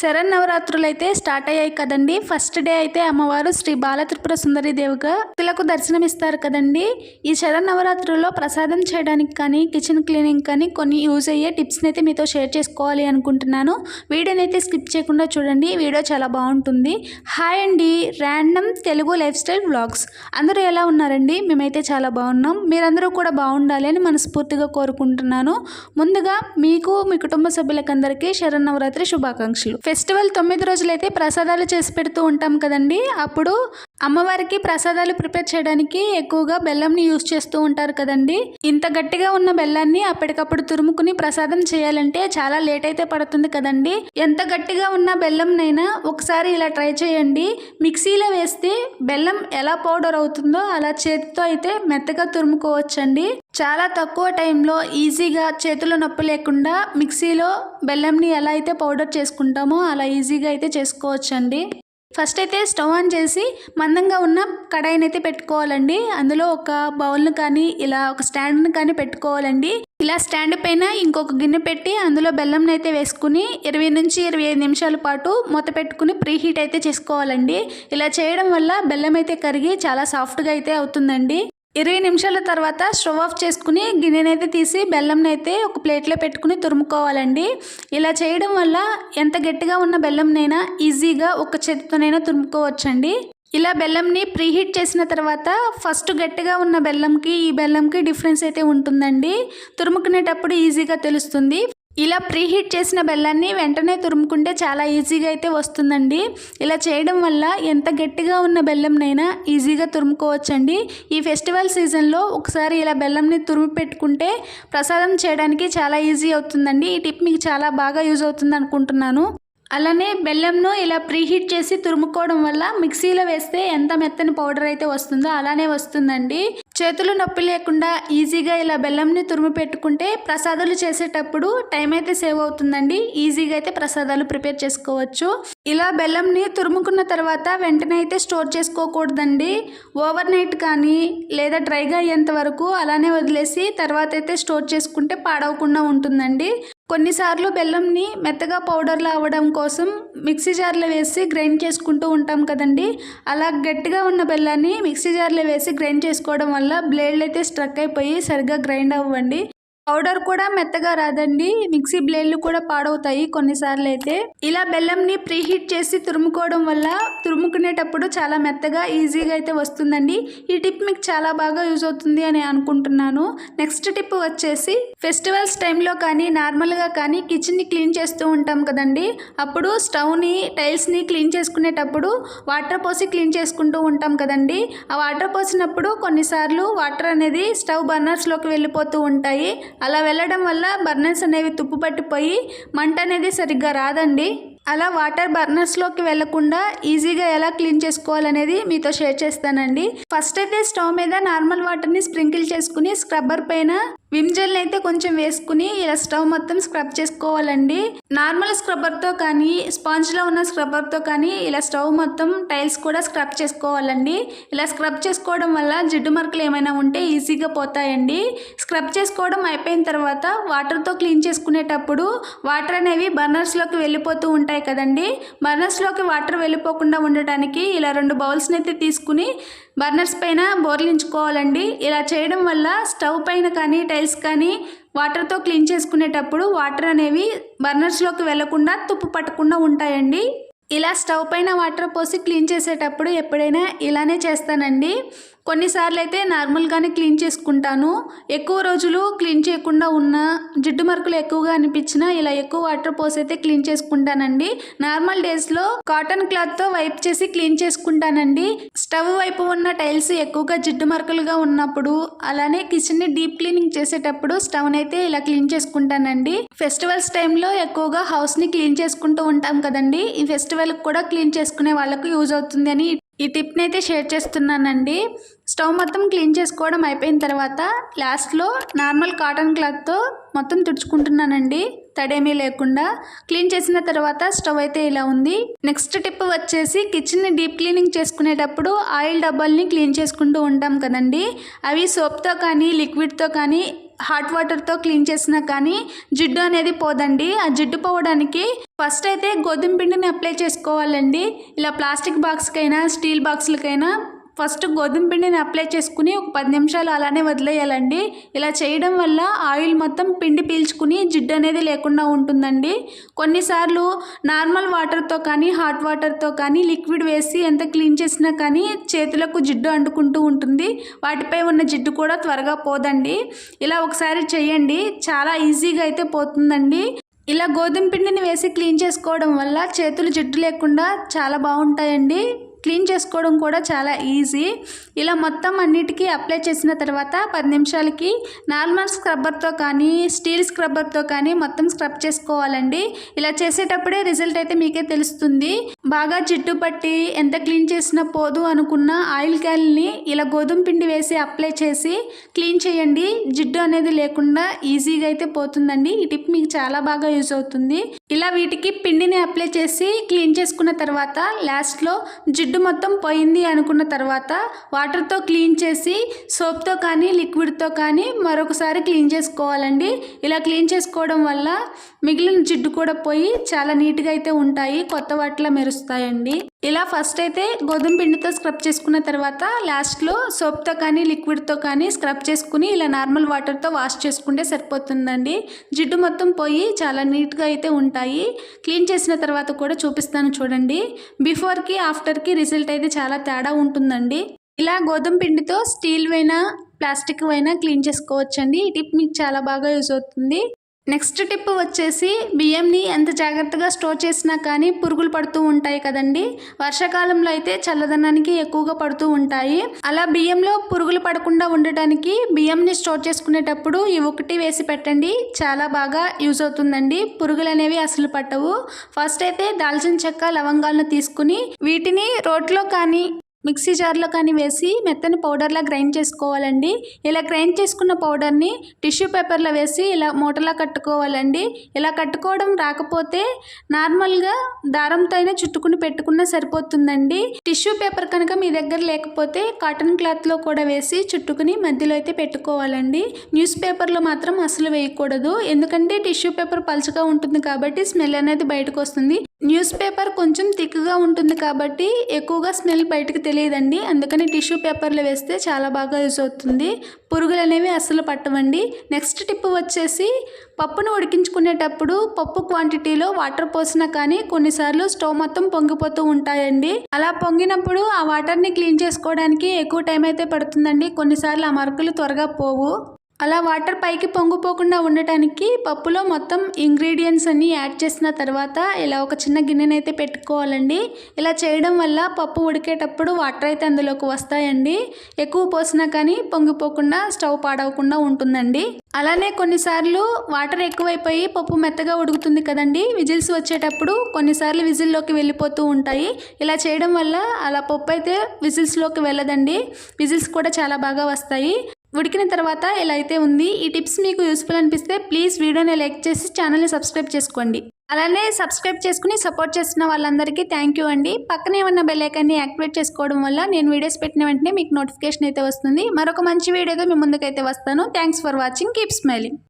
శరన్నవరాత్రులు అయితే స్టార్ట్ అయ్యాయి కదండి. ఫస్ట్ డే అయితే అమ్మవారు శ్రీ బాలత్రిపుర సుందరి దేవిగా భక్తులకు దర్శనమిస్తారు కదండి. ఈ శరన్నవరాత్రుల్లో ప్రసాదం చేయడానికి కానీ కిచెన్ క్లీనింగ్ కానీ కొన్ని యూజ్ అయ్యే టిప్స్ని అయితే మీతో షేర్ చేసుకోవాలి అనుకుంటున్నాను. వీడియోని అయితే స్కిప్ చేయకుండా చూడండి, వీడియో చాలా బాగుంటుంది. హాయ్ అండి, random Telugu life style vlogs. అందరూ ఎలా ఉన్నారండి? మేమైతే చాలా బాగున్నాం. మీరందరూ కూడా బాగుండాలి అని మనస్ఫూర్తిగా కోరుకుంటున్నాను. ముందుగా మీకు, మీ కుటుంబ సభ్యులకందరికీ శరన్నవరాత్రి శుభాకాంక్షలు. ఫెస్టివల్ 9 రోజులైతే ప్రసాదాలు చేసి పెడుతూ ఉంటాం కదండి. అప్పుడు అమ్మవారికి ప్రసాదాలు ప్రిపేర్ చేయడానికి ఎక్కువగా బెల్లంని యూజ్ చేస్తూ ఉంటారు కదండి. ఇంత గట్టిగా ఉన్న బెల్లాన్ని అప్పటికప్పుడు తురుముకుని ప్రసాదం చేయాలంటే చాలా లేట్ అయితే పడుతుంది కదండి. ఎంత గట్టిగా ఉన్న బెల్లంనైనా ఒకసారి ఇలా ట్రై చేయండి. మిక్సీలో వేస్తే బెల్లం ఎలా పౌడర్ అవుతుందో అలా చేతితో అయితే మెత్తగా తురుముకోవచ్చండి. చాలా తక్కువ టైంలో ఈజీగా చేతుల నొప్పి లేకుండా మిక్సీలో బెల్లంని ఎలా అయితే పౌడర్ చేసుకుంటామో అలా ఈజీగా అయితే చేసుకోవచ్చండి. ఫస్ట్ అయితే స్టవ్ ఆన్ చేసి మందంగా ఉన్న కడాయిని అయితే పెట్టుకోవాలండి. అందులో ఒక బౌల్ను కానీ ఇలా ఒక స్టాండ్ని కానీ పెట్టుకోవాలండి. ఇలా స్టాండ్ పైన ఇంకొక గిన్నె పెట్టి అందులో బెల్లంని అయితే వేసుకుని 20 నుంచి 25 నిమిషాల పాటు మూత పెట్టుకుని ప్రీ హీట్ అయితే చేసుకోవాలండి. ఇలా చేయడం వల్ల బెల్లం అయితే కరిగి చాలా సాఫ్ట్గా అయితే అవుతుందండి. 20 నిమిషాల తర్వాత స్టవ్ ఆఫ్ చేసుకుని గిన్నెనైతే తీసి బెల్లంని అయితే ఒక ప్లేట్లో పెట్టుకుని తురుముకోవాలండి. ఇలా చేయడం వల్ల ఎంత గట్టిగా ఉన్న బెల్లంనైనా ఈజీగా ఒక చేతితోనైనా తురుముకోవచ్చండి. ఇలా బెల్లంని ప్రీహీట్ చేసిన తర్వాత ఫస్ట్ గట్టిగా ఉన్న బెల్లంకి ఈ బెల్లంకి డిఫరెన్స్ అయితే ఉంటుందండి. తురుముకునేటప్పుడు ఈజీగా తెలుస్తుంది. ఇలా ప్రీహీట్ చేసిన బెల్లాన్ని వెంటనే తురుముకుంటే చాలా ఈజీగా అయితే వస్తుందండి. ఇలా చేయడం వల్ల ఎంత గట్టిగా ఉన్న బెల్లంనైనా ఈజీగా తురుముకోవచ్చండి. ఈ ఫెస్టివల్ సీజన్లో ఒకసారి ఇలా బెల్లంని తురుము పెట్టుకుంటే ప్రసాదం చేయడానికి చాలా ఈజీ అవుతుందండి. ఈ టిప్ మీకు చాలా బాగా యూజ్ అవుతుంది అనుకుంటున్నాను. అలానే బెల్లంను ఇలా ప్రీహీట్ చేసి తురుముకోవడం వల్ల మిక్సీలో వేస్తే ఎంత మెత్తని పౌడర్ అయితే వస్తుందో అలానే వస్తుందండి. చేతులు నొప్పి లేకుండా ఈజీగా ఇలా బెల్లంని తురుము పెట్టుకుంటే ప్రసాదాలు చేసేటప్పుడు టైం అయితే సేవ్ అవుతుందండి. ఈజీగా అయితే ప్రసాదాలు ప్రిపేర్ చేసుకోవచ్చు. ఇలా బెల్లంని తురుముకున్న తర్వాత వెంటనే అయితే స్టోర్ చేసుకోకూడదండి. ఓవర్ నైట్ కానీ లేదా డ్రైగా అయ్యేంత వరకు అలానే వదిలేసి తర్వాత అయితే స్టోర్ చేసుకుంటే పాడవకుండా ఉంటుందండి. కొన్నిసార్లు బెల్లంని మెత్తగా పౌడర్లు అవ్వడం కోసం మిక్సీ జార్లో వేసి గ్రైండ్ చేసుకుంటూ ఉంటాం కదండి. అలా గట్టిగా ఉన్న బెల్లాన్ని మిక్సీ జార్లో వేసి గ్రైండ్ చేసుకోవడం వల్ల బ్లేడ్లు అయితే స్ట్రక్ అయిపోయి సరిగ్గా గ్రైండ్ అవ్వండి. పౌడర్ కూడా మెత్తగా రాదండి. మిక్సీ బ్లేడ్లు కూడా పాడవుతాయి కొన్నిసార్లు అయితే. ఇలా బెల్లంని ప్రీహీట్ చేసి తురుముకోవడం వల్ల తురుముకునేటప్పుడు చాలా మెత్తగా ఈజీగా అయితే వస్తుందండి. ఈ టిప్ మీకు చాలా బాగా యూజ్ అవుతుంది అని అనుకుంటున్నాను. నెక్స్ట్ టిప్ వచ్చేసి ఫెస్టివల్స్ టైంలో కానీ నార్మల్గా కానీ కిచెన్ని క్లీన్ చేస్తూ ఉంటాం కదండి. అప్పుడు స్టవ్ని టైల్స్ని క్లీన్ చేసుకునేటప్పుడు వాటర్ పోసి క్లీన్ చేసుకుంటూ ఉంటాం కదండి. ఆ వాటర్ పోసినప్పుడు కొన్నిసార్లు వాటర్ అనేది స్టవ్ బర్నర్స్లోకి వెళ్ళిపోతూ ఉంటాయి. అలా వెళ్ళడం వల్ల బర్నర్స్ అనేవి తుప్పు పట్టిపోయి మంట అనేది సరిగ్గా రాదండి. అలా వాటర్ బర్నర్స్లోకి వెళ్లకుండా ఈజీగా ఎలా క్లీన్ చేసుకోవాలనేది మీతో షేర్ చేస్తానండి. ఫస్ట్ అయితే స్టవ్ మీద నార్మల్ వాటర్ని స్ప్రింకిల్ చేసుకుని స్క్రబ్బర్ పైన విమ్ జెల్ని అయితే కొంచెం వేసుకుని ఇలా స్టవ్ మొత్తం స్క్రబ్ చేసుకోవాలండి. నార్మల్ స్క్రబ్బర్తో కానీ స్పాంజ్లో ఉన్న స్క్రబ్బర్తో కానీ ఇలా స్టవ్ మొత్తం టైల్స్ కూడా స్క్రబ్ చేసుకోవాలండి. ఇలా స్క్రబ్ చేసుకోవడం వల్ల జిడ్డు మరకలు ఏమైనా ఉంటే ఈజీగా పోతాయండి. స్క్రబ్ చేసుకోవడం అయిపోయిన తర్వాత వాటర్తో క్లీన్ చేసుకునేటప్పుడు వాటర్ అనేవి బర్నర్స్లోకి వెళ్ళిపోతూ ఉంటాయి కదండి. బర్నర్స్లోకి వాటర్ వెళ్ళిపోకుండా ఉండటానికి ఇలా 2 బౌల్స్ని అయితే తీసుకుని బర్నర్స్ పైన బోర్లించుకోవాలండి. ఇలా చేయడం వల్ల స్టవ్ పైన కానీ టైల్స్ కానీ వాటర్తో క్లీన్ చేసుకునేటప్పుడు వాటర్ అనేవి బర్నర్స్లోకి వెళ్లకుండా తుప్పు పట్టకుండా ఉంటాయండి. ఇలా స్టవ్ పైన వాటర్ పోసి క్లీన్ చేసేటప్పుడు ఎప్పుడైనా ఇలానే చేస్తానండి. కొన్నిసార్లు అయితే నార్మల్గానే క్లీన్ చేసుకుంటాను. ఎక్కువ రోజులు క్లీన్ చేయకుండా ఉన్న జిడ్డు మరకలు ఎక్కువగా అనిపించినా ఇలా ఎక్కువ వాటర్ పోసి అయితే క్లీన్ చేసుకుంటానండి. నార్మల్ డేస్లో కాటన్ క్లాత్తో వైప్ చేసి క్లీన్ చేసుకుంటానండి. స్టవ్ వైపు ఉన్న టైల్స్ ఎక్కువగా జిడ్డు మరకలుగా ఉన్నప్పుడు అలానే కిచెన్ని డీప్ క్లీనింగ్ చేసేటప్పుడు స్టవ్ని అయితే ఇలా క్లీన్ చేసుకుంటానండి. ఫెస్టివల్స్ టైంలో ఎక్కువగా హౌస్ని క్లీన్ చేసుకుంటూ ఉంటాం కదండి. ఈ ఫెస్టివల్కి కూడా క్లీన్ చేసుకునే వాళ్ళకు యూజ్ అవుతుంది అని ఈ టిప్ని అయితే షేర్ చేస్తున్నానండి. స్టవ్ మొత్తం క్లీన్ చేసుకోవడం అయిపోయిన తర్వాత లాస్ట్లో నార్మల్ కాటన్ క్లాత్తో మొత్తం తుడుచుకుంటున్నానండి, తడేమీ లేకుండా. క్లీన్ చేసిన తర్వాత స్టవ్ అయితే ఇలా ఉంది. నెక్స్ట్ టిప్ వచ్చేసి కిచెన్ని డీప్ క్లీనింగ్ చేసుకునేటప్పుడు ఆయిల్ డబ్బాల్ని క్లీన్ చేసుకుంటూ ఉంటాం కదండి. అవి సోప్తో కానీ లిక్విడ్తో కానీ హాట్ వాటర్తో క్లీన్ చేసినా కానీ జిడ్డు అనేది పోదండి. ఆ జిడ్డు పోవడానికి ఫస్ట్ అయితే గోధుమ పిండిని అప్లై చేసుకోవాలండి. ఇలా ప్లాస్టిక్ బాక్స్కైనా స్టీల్ బాక్సులకైనా ఫస్ట్ గోధుమ పిండిని అప్లై చేసుకుని ఒక 10 నిమిషాలు అలానే వదిలేయాలండి. ఇలా చేయడం వల్ల ఆయిల్ మొత్తం పిండి పీల్చుకుని జిడ్డు అనేది లేకుండా ఉంటుందండి. కొన్నిసార్లు నార్మల్ వాటర్తో కానీ హాట్ వాటర్తో కానీ లిక్విడ్ వేసి ఎంత క్లీన్ చేసినా కానీ చేతులకు జిడ్డు అంటుకుంటూ ఉంటుంది. వాటిపై ఉన్న జిడ్డు కూడా త్వరగా పోదండి. ఇలా ఒకసారి చేయండి, చాలా ఈజీగా అయితే పోతుందండి. ఇలా గోధుమ పిండిని వేసి క్లీన్ చేసుకోవడం వల్ల చేతులు జిడ్డు లేకుండా చాలా బాగుంటాయండి. క్లీన్ చేసుకోవడం కూడా చాలా ఈజీ. ఇలా మొత్తం అన్నిటికీ అప్లై చేసిన తర్వాత 10 నిమిషాలకి నార్మల్ స్క్రబ్బర్తో కానీ స్టీల్ స్క్రబ్బర్తో కానీ మొత్తం స్క్రబ్ చేసుకోవాలండి. ఇలా చేసేటప్పుడే రిజల్ట్ అయితే మీకే తెలుస్తుంది. బాగా జిడ్డు పట్టి ఎంత క్లీన్ చేసినా పోదు అనుకున్న ఆయిల్ క్యాన్ని ఇలా గోధుమ పిండి వేసి అప్లై చేసి క్లీన్ చేయండి. జిడ్డు అనేది లేకుండా ఈజీగా అయితే పోతుందండి. ఈ టిప్ మీకు చాలా బాగా యూజ్ అవుతుంది. ఇలా వీటికి పిండిని అప్లై చేసి క్లీన్ చేసుకున్న తర్వాత లాస్ట్లో జిడ్డు మొత్తం పోయింది అనుకున్న తర్వాత వాటర్తో క్లీన్ చేసి సోప్తో కానీ లిక్విడ్తో కానీ మరొకసారి క్లీన్ చేసుకోవాలండి. ఇలా క్లీన్ చేసుకోవడం వల్ల మిగిలిన జిడ్డు కూడా పోయి చాలా నీట్గా అయితే ఉంటాయి, కొత్త వాటిలా మెరుస్తాయండి. ఇలా ఫస్ట్ అయితే గోధుమ పిండితో స్క్రబ్ చేసుకున్న తర్వాత లాస్ట్లో సోప్తో కానీ లిక్విడ్తో కానీ స్క్రబ్ చేసుకుని ఇలా నార్మల్ వాటర్తో వాష్ చేసుకుంటే సరిపోతుందండి. జిడ్డు మొత్తం పోయి చాలా నీట్గా అయితే ఉంటాయి. క్లీన్ చేసిన తర్వాత కూడా చూపిస్తాను చూడండి. బిఫోర్కి ఆఫ్టర్కి రిజల్ట్ అయితే చాలా తేడా ఉంటుందండి. ఇలా గోధుమ పిండితో స్టీల్ వైనా ప్లాస్టిక్ వైనా క్లీన్ చేసుకోవచ్చండి. ఈ టిప్ మీకు చాలా బాగా యూజ్ అవుతుంది. నెక్స్ట్ టిప్ వచ్చేసి బియ్యంని ఎంత జాగ్రత్తగా స్టోర్ చేసినా కానీ పురుగులు పడుతూ ఉంటాయి కదండి. వర్షాకాలంలో అయితే చల్లదనానికి ఎక్కువగా పడుతూ ఉంటాయి. అలా బియ్యంలో పురుగులు పడకుండా ఉండటానికి బియ్యంని స్టోర్ చేసుకునేటప్పుడు ఈ ఒకటి వేసి పెట్టండి, చాలా బాగా యూజ్ అవుతుందండి. పురుగులు అనేవి అసలు పట్టవు. ఫస్ట్ అయితే దాల్చిన చెక్క లవంగాలను తీసుకుని వీటిని రోట్లో కానీ మిక్సీ జార్లో కానీ వేసి మెత్తని పౌడర్లా గ్రైండ్ చేసుకోవాలండి. ఇలా గ్రైండ్ చేసుకున్న పౌడర్ని టిష్యూ పేపర్లో వేసి ఇలా మూటలా కట్టుకోవాలండి. ఇలా కట్టుకోవడం రాకపోతే నార్మల్గా దారంతో అయినా చుట్టుకుని పెట్టుకున్నా సరిపోతుందండి. టిష్యూ పేపర్ కనుక మీ దగ్గర లేకపోతే కాటన్ క్లాత్లో కూడా వేసి చుట్టుకుని మధ్యలో అయితే పెట్టుకోవాలండి. న్యూస్ పేపర్లో మాత్రం అసలు వేయకూడదు, ఎందుకంటే టిష్యూ పేపర్ పలుచగా ఉంటుంది కాబట్టి స్మెల్ అనేది బయటకు వస్తుంది. న్యూస్ పేపర్ కొంచెం థిక్గా ఉంటుంది కాబట్టి ఎక్కువగా స్మెల్ బయటకు తెలియదండి. అందుకని టిష్యూ పేపర్లో వేస్తే చాలా బాగా యూజ్ అవుతుంది. పురుగులు అనేవి అస్సలు పట్టవండి. నెక్స్ట్ టిప్ వచ్చేసి పప్పును ఉడికించుకునేటప్పుడు పప్పు క్వాంటిటీలో వాటర్ పోసినా కానీ కొన్నిసార్లు స్టవ్ మొత్తం పొంగిపోతూ ఉంటాయండి. అలా పొంగినప్పుడు ఆ వాటర్ని క్లీన్ చేసుకోవడానికి ఎక్కువ టైం అయితే పడుతుందండి. కొన్నిసార్లు ఆ మరకలు త్వరగా పోవు. అలా వాటర్ పైకి పొంగిపోకుండా ఉండటానికి పప్పులో మొత్తం ఇంగ్రీడియంట్స్ అన్నీ యాడ్ చేసిన తర్వాత ఇలా ఒక చిన్న గిన్నెనైతే పెట్టుకోవాలండి. ఇలా చేయడం వల్ల పప్పు ఉడికేటప్పుడు వాటర్ అయితే అందులోకి వస్తాయండి. ఎక్కువ పోసినా కానీ పొంగిపోకుండా స్టవ్ పాడవకుండా ఉంటుందండి. అలానే కొన్నిసార్లు వాటర్ ఎక్కువైపోయి పప్పు మెత్తగా ఉడుకుతుంది కదండి. విజిల్స్ వచ్చేటప్పుడు కొన్నిసార్లు విజిల్లోకి వెళ్ళిపోతూ ఉంటాయి. ఇలా చేయడం వల్ల అలా పప్పు అయితే విజిల్స్లోకి వెళ్ళదండి. విజిల్స్ కూడా చాలా బాగా వస్తాయి. ఉడికిన తర్వాత ఇలా అయితే ఉంది. ఈ టిప్స్ మీకు యూస్ఫుల్ అనిపిస్తే ప్లీజ్ వీడియోని లైక్ చేసి ఛానల్ని సబ్స్క్రైబ్ చేసుకోండి. అలానే సబ్స్క్రైబ్ చేసుకుని సపోర్ట్ చేస్తున్న వాళ్ళందరికీ థ్యాంక్ యూ అండి. పక్కనే ఉన్న బెల్ ఐకాన్ని యాక్టివేట్ చేసుకోవడం వల్ల నేను వీడియోస్ పెట్టిన వెంటనే మీకు నోటిఫికేషన్ అయితే వస్తుంది. మరొక మంచి వీడియోతో మీ ముందుకైతే వస్తాను. Thanks for watching. Keep smiling.